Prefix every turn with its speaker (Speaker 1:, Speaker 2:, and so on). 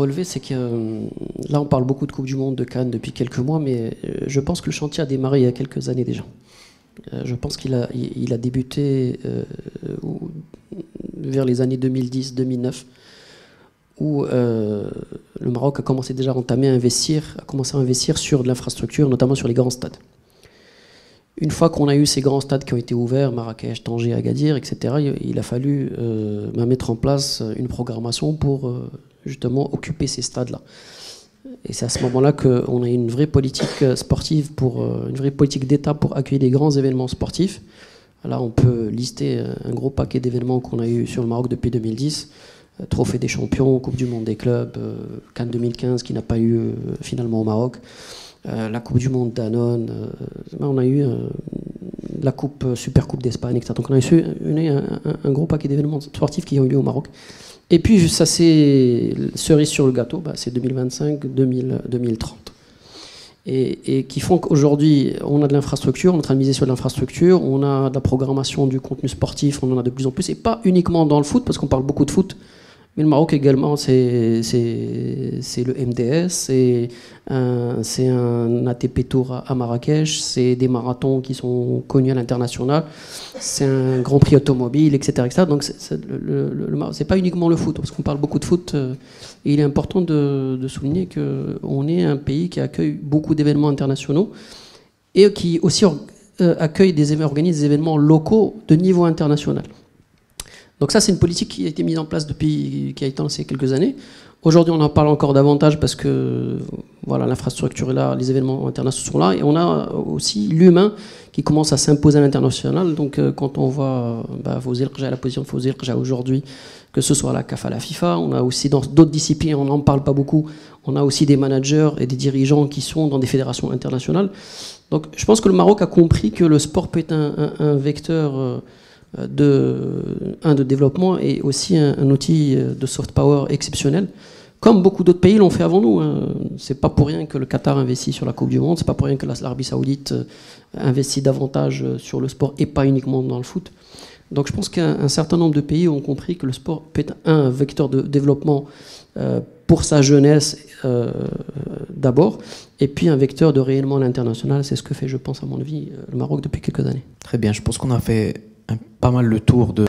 Speaker 1: relever, c'est que là, on parle beaucoup de Coupe du Monde, de Cannes depuis quelques mois, mais je pense que le chantier a démarré il y a quelques années déjà. Je pense qu'il a débuté vers les années 2010-2009, où le Maroc a commencé déjà à commencer à investir sur de l'infrastructure, notamment sur les grands stades. Une fois qu'on a eu ces grands stades qui ont été ouverts, Marrakech, Tanger, Agadir, etc., il a fallu mettre en place une programmation pour justement occuper ces stades-là. Et c'est à ce moment-là qu'on a une vraie politique sportive, une vraie politique d'État pour accueillir des grands événements sportifs. Là, on peut lister un gros paquet d'événements qu'on a eu sur le Maroc depuis 2010. Trophée des champions, Coupe du monde des clubs, Cannes 2015 qui n'a pas eu finalement au Maroc. La Coupe du Monde Danone, on a eu la Super Coupe d'Espagne, etc. Donc on a eu un gros paquet d'événements sportifs qui ont eu lieu au Maroc. Et puis ça c'est cerise sur le gâteau, c'est 2025-2030. Et qui font qu'aujourd'hui on a de l'infrastructure, on est en train de miser sur l'infrastructure, on a de la programmation du contenu sportif, on en a de plus en plus, et pas uniquement dans le foot, parce qu'on parle beaucoup de foot. Mais le Maroc également, c'est le MDS, c'est un ATP Tour à Marrakech, c'est des marathons qui sont connus à l'international, c'est un Grand Prix automobile, etc. etc. Donc c'est pas uniquement le foot, parce qu'on parle beaucoup de foot. Et il est important de souligner qu'on est un pays qui accueille beaucoup d'événements internationaux et qui aussi organise des événements locaux de niveau international. Donc ça, c'est une politique qui a été mise en place qui a été lancée il y a quelques années. Aujourd'hui, on en parle encore davantage parce que voilà, l'infrastructure est là, les événements internationaux sont là, et on a aussi l'humain qui commence à s'imposer à l'international. Donc quand on voit Fawzi El Kherja, la position de Fawzi El Kherja aujourd'hui, que ce soit à la CAF, à la FIFA, on a aussi dans d'autres disciplines, on n'en parle pas beaucoup, on a aussi des managers et des dirigeants qui sont dans des fédérations internationales. Donc je pense que le Maroc a compris que le sport peut être un vecteur de développement et aussi un outil de soft power exceptionnel, comme beaucoup d'autres pays l'ont fait avant nous. C'est pas pour rien que le Qatar investit sur la Coupe du Monde, c'est pas pour rien que l'Arabie Saoudite investit davantage sur le sport et pas uniquement dans le foot. Donc je pense qu'un certain nombre de pays ont compris que le sport peut être un vecteur de développement pour sa jeunesse d'abord, et puis un vecteur de rayonnement à l'international. C'est ce que fait, je pense, à mon avis, le Maroc depuis quelques années.
Speaker 2: Très bien, je pense qu'on a fait pas mal le tour de